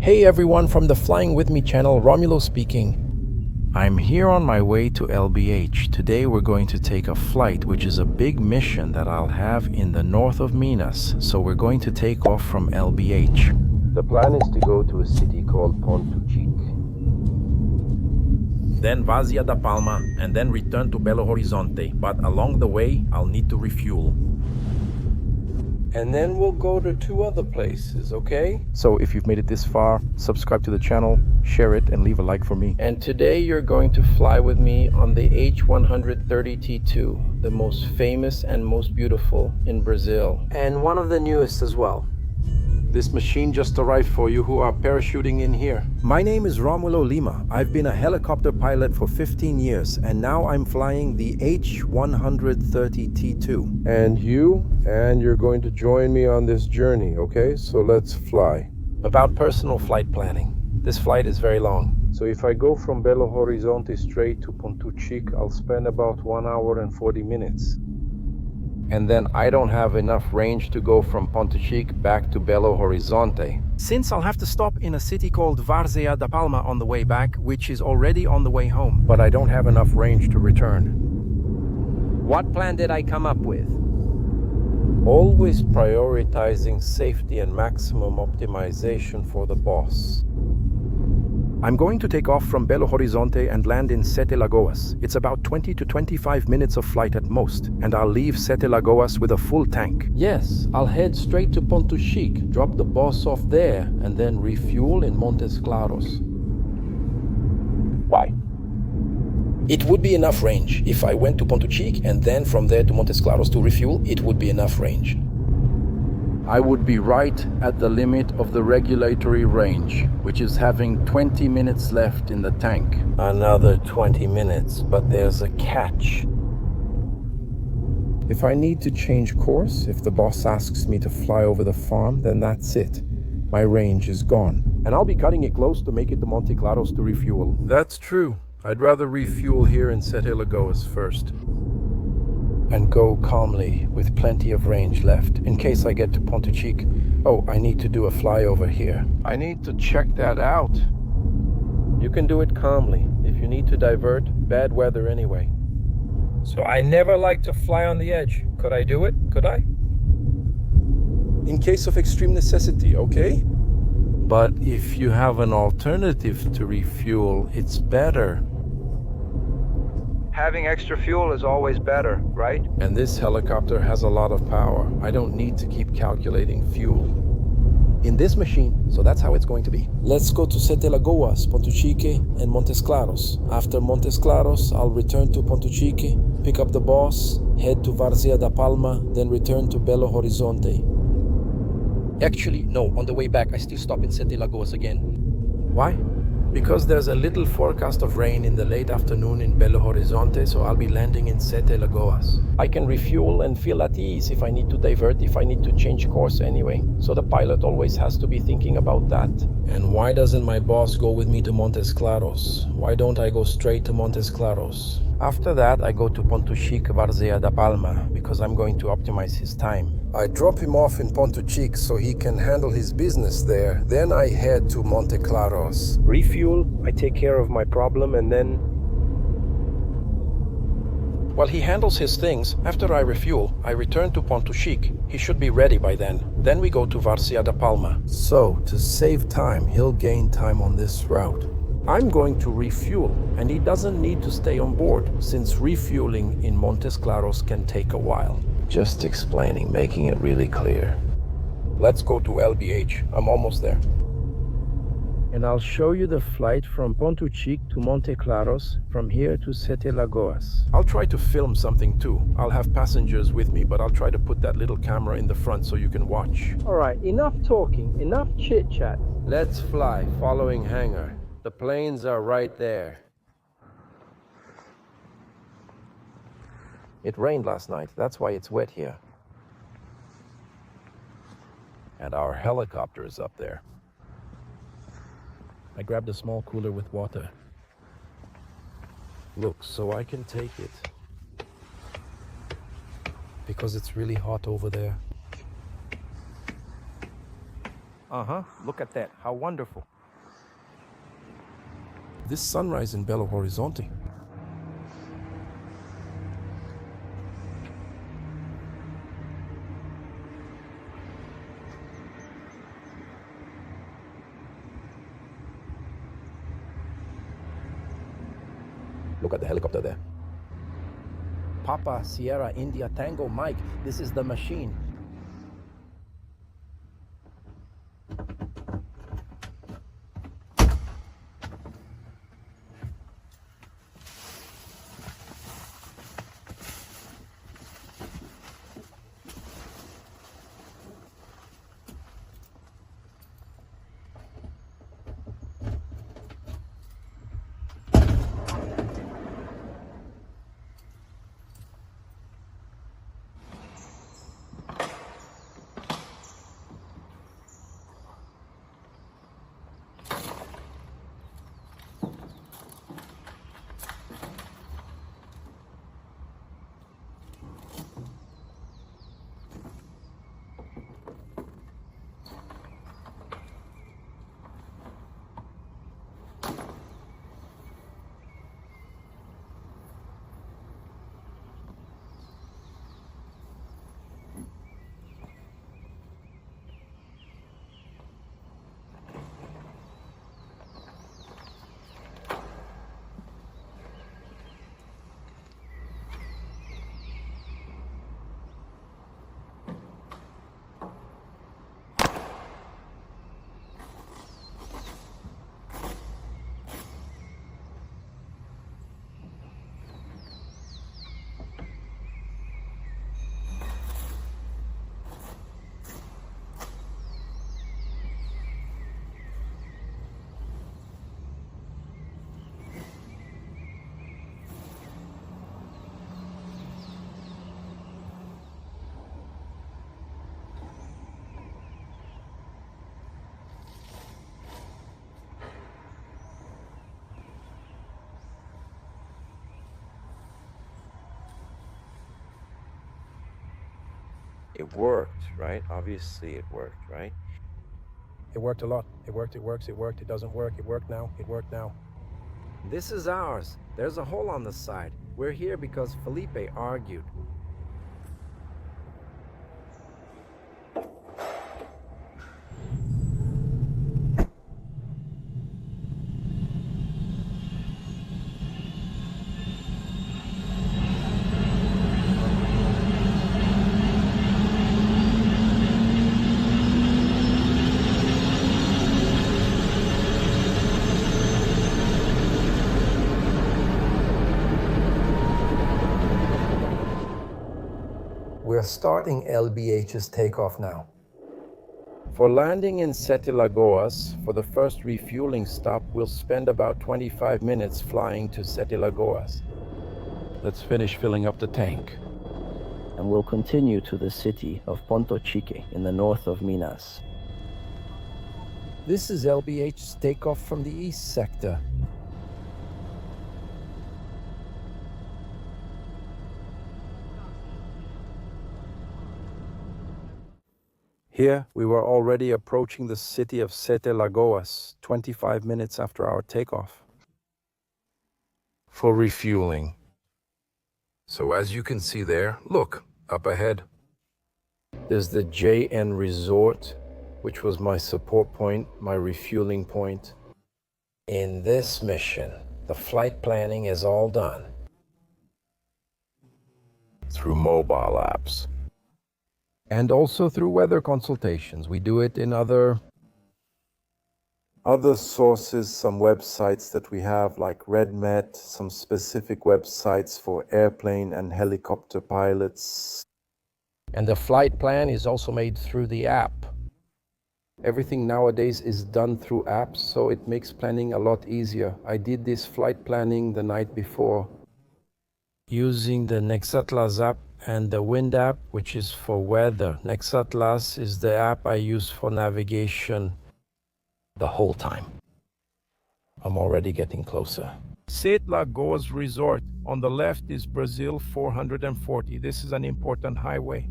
Hey everyone from the Flying With Me channel, Romulo speaking. I'm here on my way to LBH. Today we're going to take a flight, which is a big mission that I'll have in the north of Minas. So we're going to take off from LBH. The plan is to go to a city called Ponto, Chique. Then Vazia da Palma, and then return to Belo Horizonte. But along the way, I'll need to refuel. And then we'll go to 2 other places, okay? So if you've made it this far, subscribe to the channel, share it, and leave a like for me. And today you're going to fly with me on the H130 T2, the most famous and most beautiful in Brazil. And one of the newest as well. This machine just arrived for you who are parachuting in here. My name is Romulo Lima. I've been a helicopter pilot for 15 years, and now I'm flying the H130 T2. And you're going to join me on this journey, okay? So let's fly. About personal flight planning. This flight is very long. So if I go from Belo Horizonte straight to Ponto Chique, I'll spend about 1 hour and 40 minutes. And then I don't have enough range to go from Ponto Chique back to Belo Horizonte. Since I'll have to stop in a city called Vazia da Palma on the way back, which is already on the way home. But I don't have enough range to return. What plan did I come up with? Always prioritizing safety and maximum optimization for the boss. I'm going to take off from Belo Horizonte and land in Sete Lagoas. It's about 20 to 25 minutes of flight at most, and I'll leave Sete Lagoas with a full tank. Yes, I'll head straight to Ponto Chique, drop the boss off there, and then refuel in Montes Claros. Why? It would be enough range. If I went to Ponto Chique and then from there to Montes Claros to refuel, it would be enough range. I would be right at the limit of the regulatory range, which is having 20 minutes left in the tank. Another 20 minutes, but there's a catch. If I need to change course, if the boss asks me to fly over the farm, then that's it. My range is gone. And I'll be cutting it close to make it to Montes Claros to refuel. That's true. I'd rather refuel here in Sete Lagoas first. And go calmly with plenty of range left in case I get to Ponto Chique. Oh, I need to do a flyover here. I need to check that out. You can do it calmly if you need to divert. Bad weather anyway. So I never like to fly on the edge. Could I do it? Could I? In case of extreme necessity, okay? But if you have an alternative to refuel, it's better. Having extra fuel is always better, right? And this helicopter has a lot of power. I don't need to keep calculating fuel. In this machine, so that's how it's going to be. Let's go to Sete Lagoas, Ponto Chique, and Montes Claros. After Montes Claros, I'll return to Ponto Chique, pick up the boss, head to Vazia da Palma, then return to Belo Horizonte. Actually, no, on the way back, I still stop in Sete Lagoas again. Why? Because there's a little forecast of rain in the late afternoon in Belo Horizonte, so I'll be landing in Sete Lagoas. I can refuel and feel at ease if I need to divert, if I need to change course anyway. So the pilot always has to be thinking about that. And why doesn't my boss go with me to Montes Claros? Why don't I go straight to Montes Claros? After that, I go to Ponto Chique, Vazia da Palma, because I'm going to optimize his time. I drop him off in Ponto Chique so he can handle his business there. Then I head to Montes Claros. Refuel, I take care of my problem, and then... While he handles his things, after I refuel, I return to Ponto Chique. He should be ready by then. Then we go to Vazia da Palma. So, to save time, he'll gain time on this route. I'm going to refuel, and he doesn't need to stay on board, since refueling in Montes Claros can take a while. Just explaining, making it really clear. Let's go to LBH. I'm almost there. And I'll show you the flight from Ponto Chique to Montes Claros, from here to Sete Lagoas. I'll try to film something too. I'll have passengers with me, but I'll try to put that little camera in the front so you can watch. All right, enough talking, enough chit-chat. Let's fly, following hangar. The planes are right there. It rained last night, that's why it's wet here. And our helicopter is up there. I grabbed a small cooler with water. Look, so I can take it. Because it's really hot over there. Look at that, how wonderful. This sunrise in Belo Horizonte. Look at the helicopter there. Papa Sierra India Tango Mike, this is the machine. It worked, right? Obviously it worked, right? It worked a lot. It worked, it works, it worked, it doesn't work, it worked now, it worked now. This is ours. There's a hole on the side. We're here because Felipe argued. We're starting LBH's takeoff now. For landing in Sete Lagoas, for the first refueling stop, we'll spend about 25 minutes flying to Sete Lagoas. Let's finish filling up the tank. And we'll continue to the city of Ponto Chique in the north of Minas. This is LBH's takeoff from the east sector. Here, we were already approaching the city of Sete Lagoas, 25 minutes after our takeoff. For refueling. So as you can see there, look, up ahead. There's the JN Resort, which was my support point, my refueling point. In this mission, the flight planning is all done through mobile apps. And also through weather consultations. We do it in other sources, some websites that we have like RedMet, some specific websites for airplane and helicopter pilots. And the flight plan is also made through the app. Everything nowadays is done through apps, so it makes planning a lot easier. I did this flight planning the night before using the Nexatlas app and the Wind app, which is for weather. Nexatlas is the app I use for navigation the whole time. I'm already getting closer. Sete Lagoas Resort. On the left is Brazil 440. This is an important highway.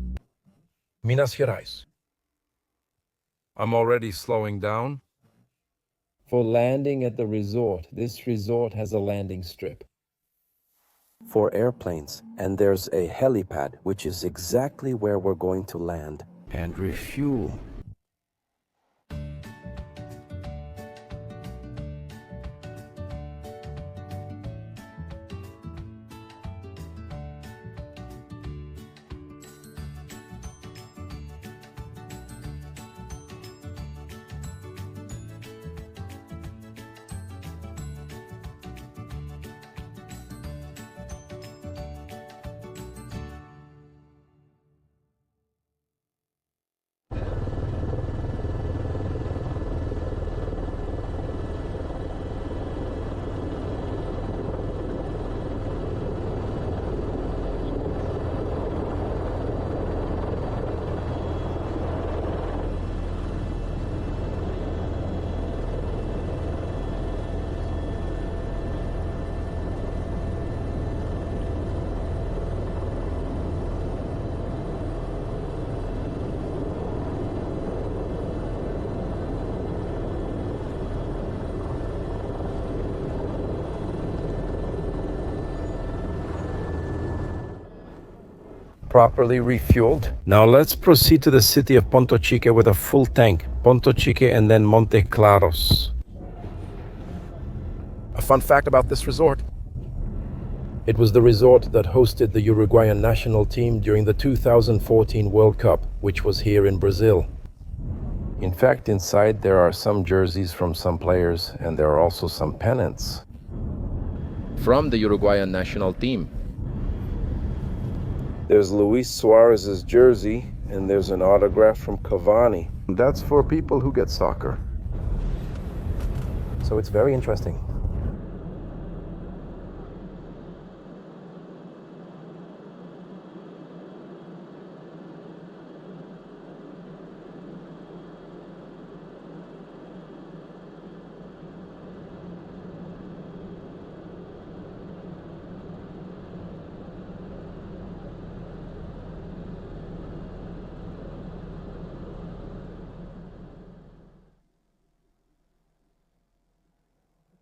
Minas Gerais. I'm already slowing down. For landing at the resort, this resort has a landing strip. For airplanes, and there's a helipad, which is exactly where we're going to land. And refuel. Properly refueled. Now let's proceed to the city of Ponto Chique with a full tank. Ponto Chique and then Montes Claros. A fun fact about this resort. It was the resort that hosted the Uruguayan national team during the 2014 World Cup, which was here in Brazil. In fact, inside there are some jerseys from some players, and there are also some pennants From the Uruguayan national team. There's Luis Suarez's jersey, and there's an autograph from Cavani. That's for people who get soccer. So it's very interesting.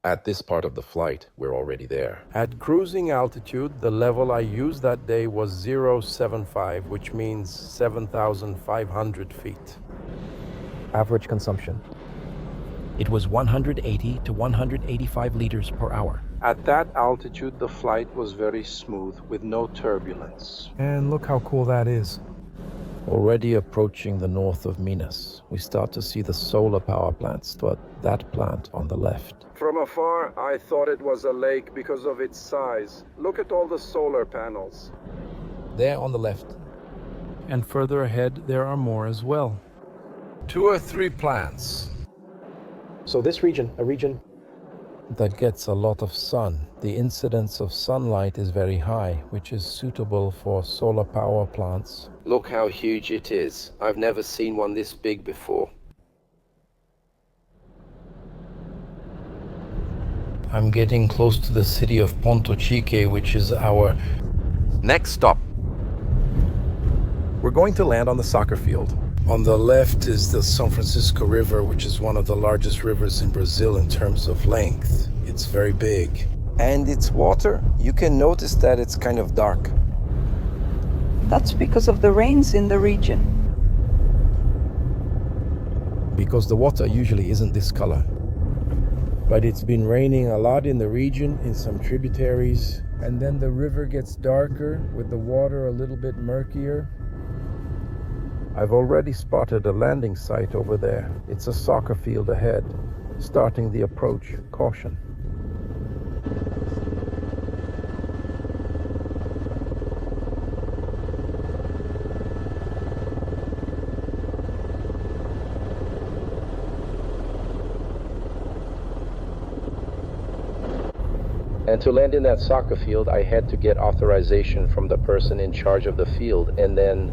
At this part of the flight, we're already there. At cruising altitude, the level I used that day was 075, which means 7,500 feet. Average consumption. It was 180 to 185 liters per hour. At that altitude, the flight was very smooth, with no turbulence. And look how cool that is. Already approaching the north of Minas, we start to see the solar power plants, but that plant on the left. From afar, I thought it was a lake because of its size. Look at all the solar panels. There on the left. And further ahead, there are more as well. 2 or 3 plants. So this region, a region that gets a lot of sun. The incidence of sunlight is very high, which is suitable for solar power plants. Look how huge it is. I've never seen one this big before. I'm getting close to the city of Ponto Chique, which is our next stop. We're going to land on the soccer field. On the left is the São Francisco River, which is one of the largest rivers in Brazil in terms of length. It's very big. And its water, you can notice that it's kind of dark. That's because of the rains in the region. Because the water usually isn't this color. But it's been raining a lot in the region, in some tributaries, and then the river gets darker with the water a little bit murkier. I've already spotted a landing site over there. It's a soccer field ahead. Starting the approach. Caution. And to land in that soccer field, I had to get authorization from the person in charge of the field, and then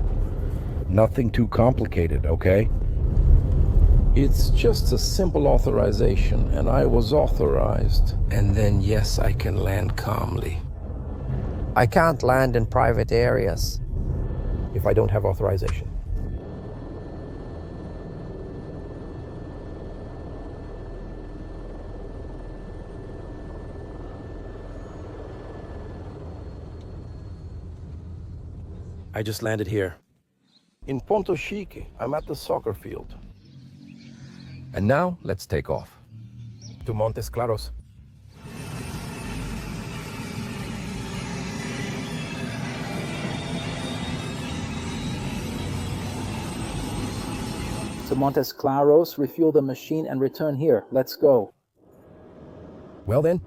nothing too complicated, okay? It's just a simple authorization, and I was authorized. And then, yes, I can land calmly. I can't land in private areas. If I don't have authorization. I just landed here. In Ponto Chique, I'm at the soccer field. And now, let's take off. To Montes Claros. To Montes Claros, refuel the machine and return here. Let's go. Well then,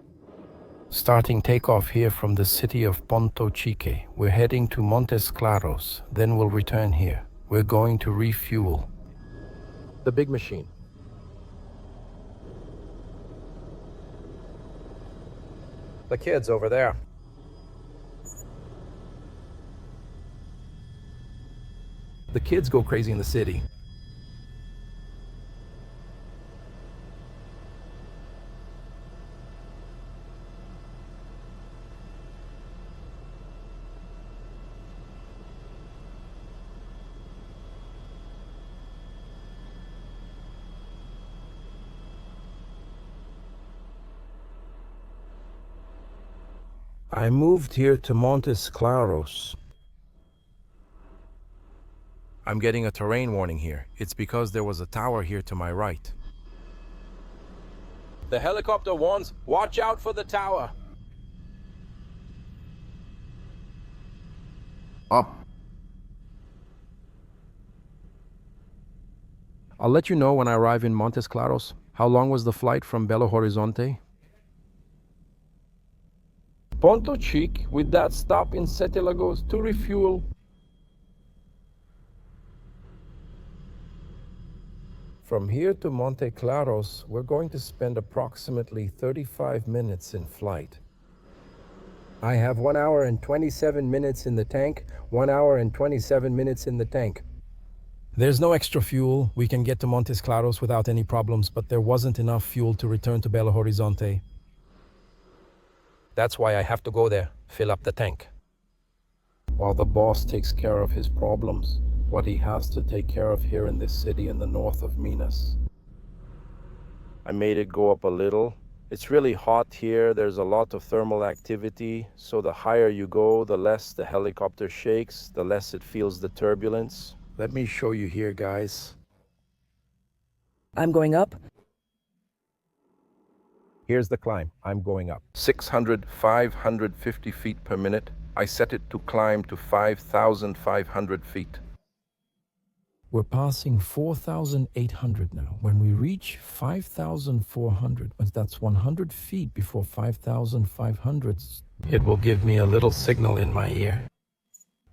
starting takeoff here from the city of Ponto Chique. We're heading to Montes Claros, then we'll return here. We're going to refuel. The big machine. The kids over there. The kids go crazy in the city. I moved here to Montes Claros. I'm getting a terrain warning here. It's because there was a tower here to my right. The helicopter warns, watch out for the tower. Up. I'll let you know when I arrive in Montes Claros. How long was the flight from Belo Horizonte? Ponto Chique with that stop in Sete Lagoas to refuel. From here to Monte Claros, we're going to spend approximately 35 minutes in flight. I have 1 hour and 27 minutes in the tank, 1 hour and 27 minutes in the tank. There's no extra fuel. We can get to Montes Claros without any problems, but there wasn't enough fuel to return to Belo Horizonte. That's why I have to go there, fill up the tank. While the boss takes care of his problems, what he has to take care of here in this city in the north of Minas. I made it go up a little. It's really hot here. There's a lot of thermal activity. So the higher you go, the less the helicopter shakes, the less it feels the turbulence. Let me show you here, guys. I'm going up. Here's the climb. I'm going up. 600, 550 feet per minute. I set it to climb to 5,500 feet. We're passing 4,800 now. When we reach 5,400, but that's 100 feet before 5,500, it will give me a little signal in my ear.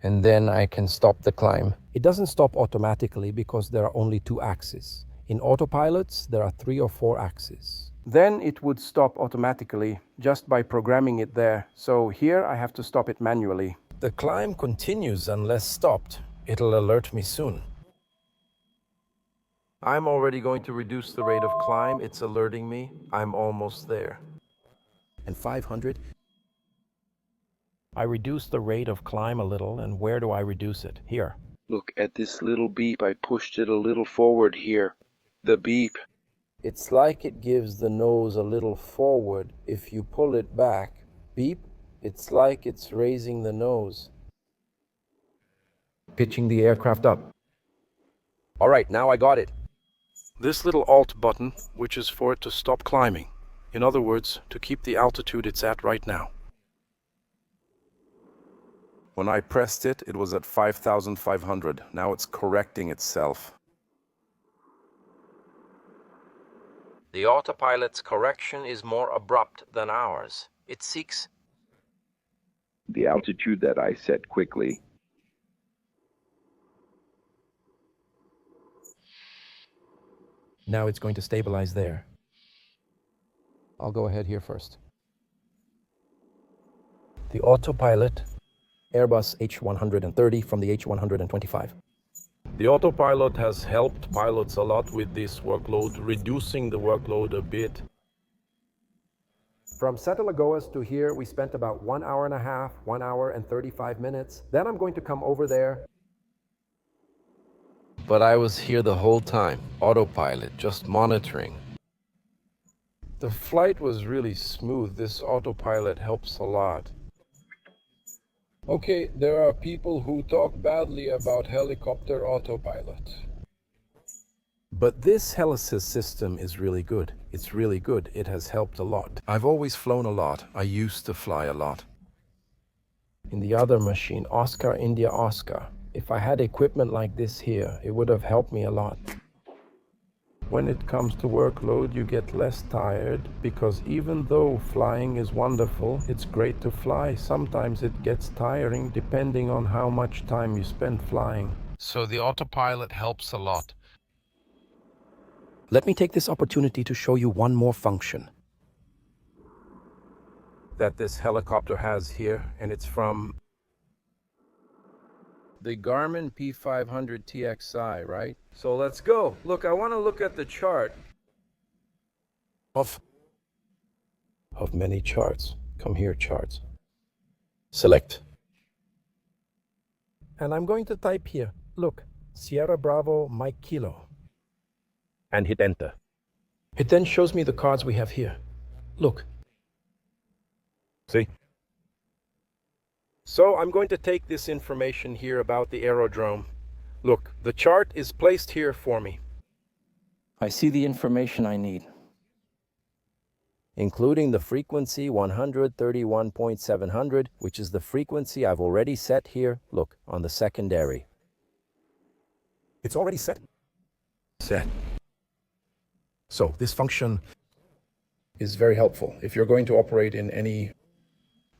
And then I can stop the climb. It doesn't stop automatically because there are only 2 axes. In autopilots, there are 3 or 4 axes. Then it would stop automatically just by programming it there. So here I have to stop it manually. The climb continues unless stopped. It'll alert me soon. I'm already going to reduce the rate of climb. It's alerting me. I'm almost there. And 500. I reduce the rate of climb a little, and where do I reduce it? Here. Look at this little beep. I pushed it a little forward here. The beep. It's like it gives the nose a little forward. If you pull it back, beep, it's like it's raising the nose. Pitching the aircraft up. All right, now I got it. This little Alt button, which is for it to stop climbing. In other words, to keep the altitude it's at right now. When I pressed it, it was at 5,500. Now it's correcting itself. The autopilot's correction is more abrupt than ours. It seeks the altitude that I set quickly. Now it's going to stabilize there. I'll go ahead here first. The autopilot, Airbus H130 from the H125. The autopilot has helped pilots a lot with this workload, reducing the workload a bit. From Sete Lagoas to here, we spent about 1 hour and a half, 1 hour and 35 minutes. Then I'm going to come over there. But I was here the whole time, autopilot, just monitoring. The flight was really smooth. This autopilot helps a lot. Okay, there are people who talk badly about helicopter autopilot. But this helices system is really good. It's really good. It has helped a lot. I've always flown a lot. I used to fly a lot. In the other machine, Oscar India Oscar, if I had equipment like this here, it would have helped me a lot. When it comes to workload, you get less tired because even though flying is wonderful, it's great to fly. Sometimes it gets tiring depending on how much time you spend flying. So the autopilot helps a lot. Let me take this opportunity to show you one more function. That this helicopter has here, and it's from the Garmin P500 TXI, right? So let's go. Look, I want to look at the chart of many charts. Come here, charts. Select. And I'm going to type here. Look, Sierra Bravo Mike Kilo. And hit enter. It then shows me the cards we have here. Look. See? So I'm going to take this information here about the aerodrome. Look, the chart is placed here for me, I see the information I need, including the frequency 131.700, which is the frequency I've already set here, look, on the secondary. It's already set. Set. So this function is very helpful if you're going to operate in any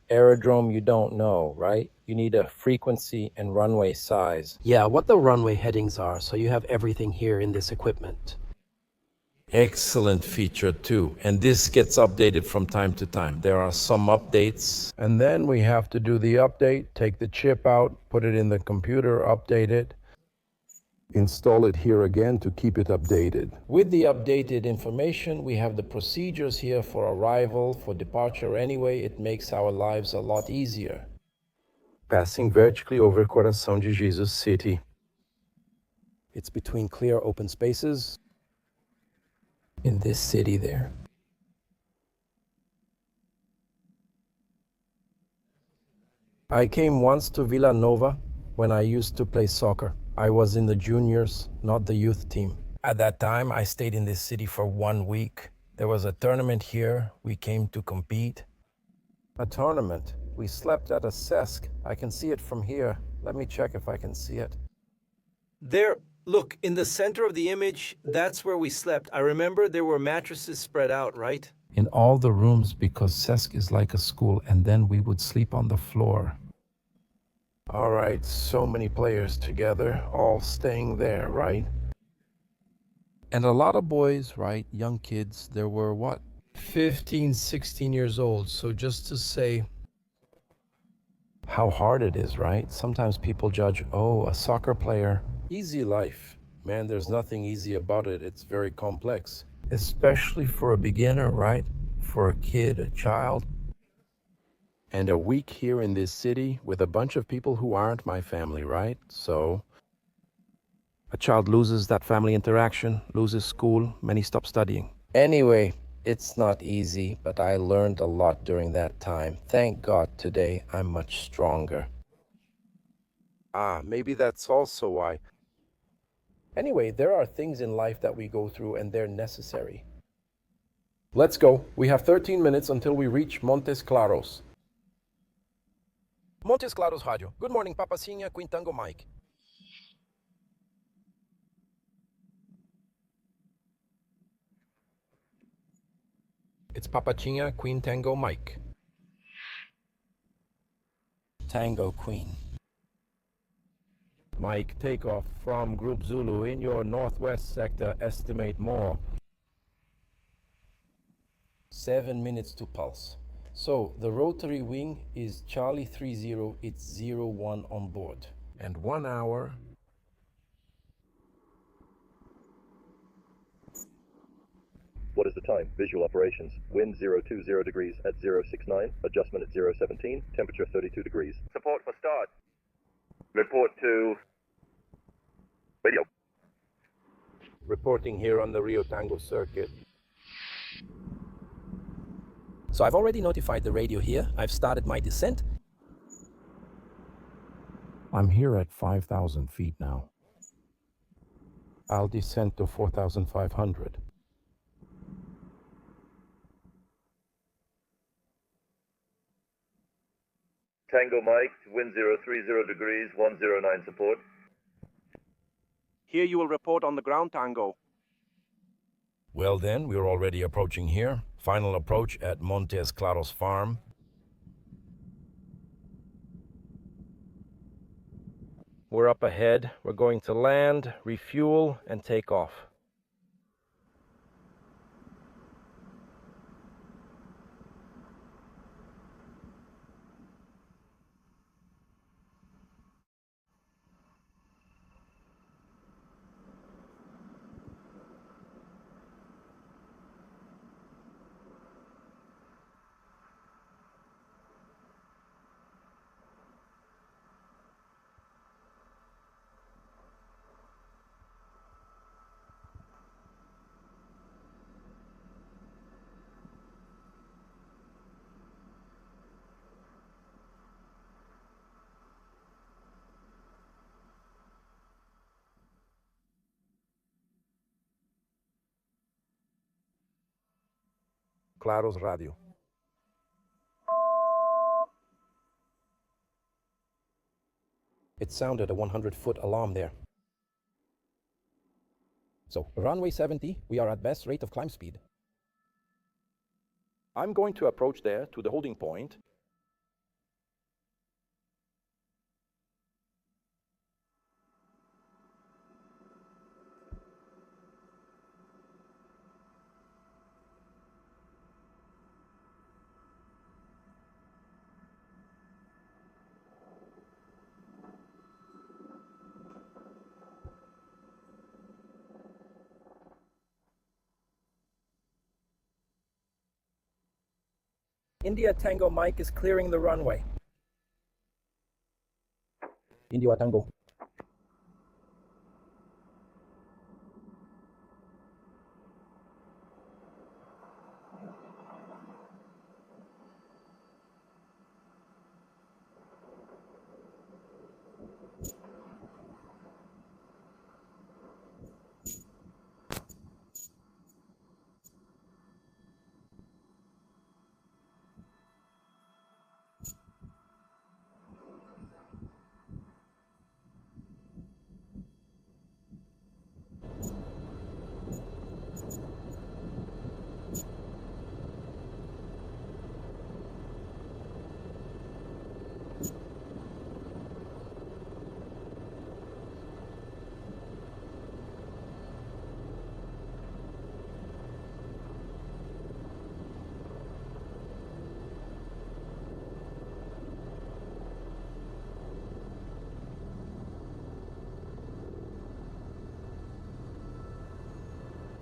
aerodrome you don't know, right? You need a frequency and runway size. Yeah, what the runway headings are, so you have everything here in this equipment. Excellent feature too. And this gets updated from time to time. There are some updates. And then we have to do the update, take the chip out, put it in the computer, update it, install it here again to keep it updated. With the updated information, we have the procedures here for arrival, for departure anyway. It makes our lives a lot easier. Passing vertically over Coração de Jesus City. It's between clear open spaces. In this city there. I came once to Vila Nova when I used to play soccer. I was in the juniors, not the youth team. At that time, I stayed in this city for 1 week. There was a tournament here. We came to compete. A tournament? We slept at a Cesc. I can see it from here. Let me check if I can see it. There, look, in the center of the image, that's where we slept. I remember there were mattresses spread out, right? In all the rooms, because Cesc is like a school, and then we would sleep on the floor. All right, so many players together, all staying there, right? And a lot of boys, right? Young kids, there were what? 15, 16 years old. So just to say how hard it is, right? Sometimes people judge, oh, a soccer player, easy life. Man, there's nothing easy about it. It's very complex, especially for a beginner, right? For a kid, a child. And a week here in this city with a bunch of people who aren't my family, right? So a child loses that family interaction, loses school, many stop studying. Anyway, it's not easy, but I learned a lot during that time. Thank God today I'm much stronger. Maybe that's also why. Anyway, there are things in life that we go through and they're necessary. Let's go. We have 13 minutes until we reach Montes Claros. Montes Claros Radio. Good morning, Papacinha, Quintango Mike. It's Papacinha, Queen Tango Mike. Tango Queen. Mike, takeoff from Group Zulu in your northwest sector, estimate more. 7 minutes to pulse. So the rotary wing is Charlie 30, it's 01 on board. And 1 hour. What is the time? Visual operations. Wind 020 degrees at 069. Adjustment at 017. Temperature 32 degrees. Support for start. Report to radio. Reporting here on the Rio Tango circuit. So I've already notified the radio here. I've started my descent. I'm here at 5,000 feet now. I'll descend to 4,500. Tango Mike, wind 030 degrees, 109 support. Here you will report on the ground, Tango. Well then, we're already approaching here. Final approach at Montes Claros farm. We're up ahead. We're going to land, refuel, and take off. Claros Radio. It sounded a 100-foot alarm there. So, runway 70, we are at best rate of climb speed. I'm going to approach there to the holding point. India Tango Mike is clearing the runway. India Tango.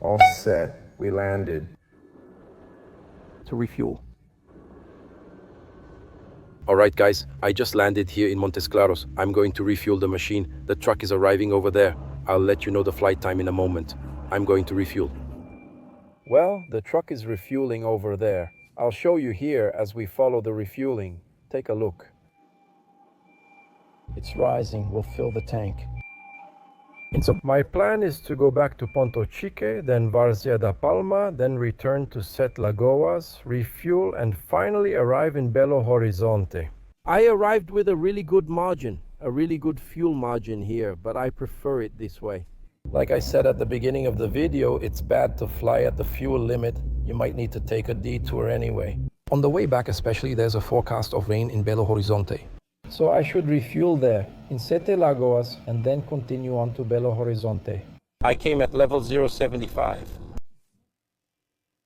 All set. We landed. To refuel. All right, guys, I just landed here in Montes Claros. I'm going to refuel the machine. The truck is arriving over there. I'll let you know the flight time in a moment. I'm going to refuel. Well, the truck is refueling over there. I'll show you here as we follow the refueling. Take a look. It's rising. We'll fill the tank. So my plan is to go back to Ponto Chique, then Várzea da Palma, then return to Sete Lagoas, refuel, and finally arrive in Belo Horizonte. I arrived with a really good margin, a really good fuel margin here, but I prefer it this way. Like I said at the beginning of the video, it's bad to fly at the fuel limit. You might need to take a detour anyway. On the way back especially, there's a forecast of rain in Belo Horizonte. So I should refuel there in Sete Lagoas and then continue on to Belo Horizonte. I came at level 075.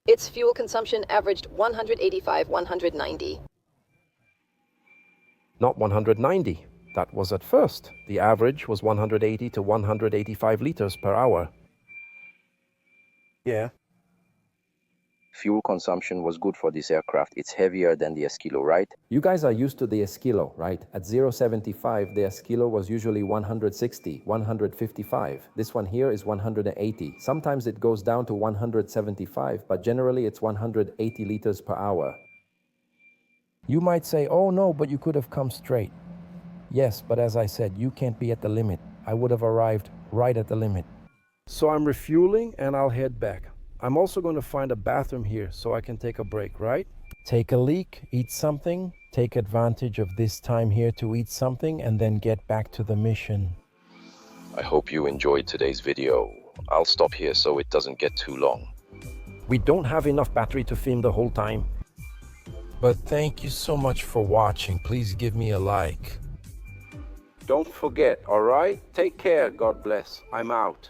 Its fuel consumption averaged 185-190. Not 190. That was at first. The average was 180 to 185 liters per hour. Yeah. Fuel consumption was good for this aircraft. It's heavier than the Esquilo, right? You guys are used to the Esquilo, right? At 0.75, the Esquilo was usually 160, 155. This one here is 180. Sometimes it goes down to 175, but generally it's 180 liters per hour. You might say, oh no, but you could have come straight. Yes, but as I said, you can't be at the limit. I would have arrived right at the limit. So I'm refueling and I'll head back. I'm also going to find a bathroom here so I can take a break, right? Take a leak, eat something, take advantage of this time here to eat something, and then get back to the mission. I hope you enjoyed today's video. I'll stop here so it doesn't get too long. We don't have enough battery to film the whole time. But thank you so much for watching. Please give me a like. Don't forget, all right? Take care. God bless. I'm out.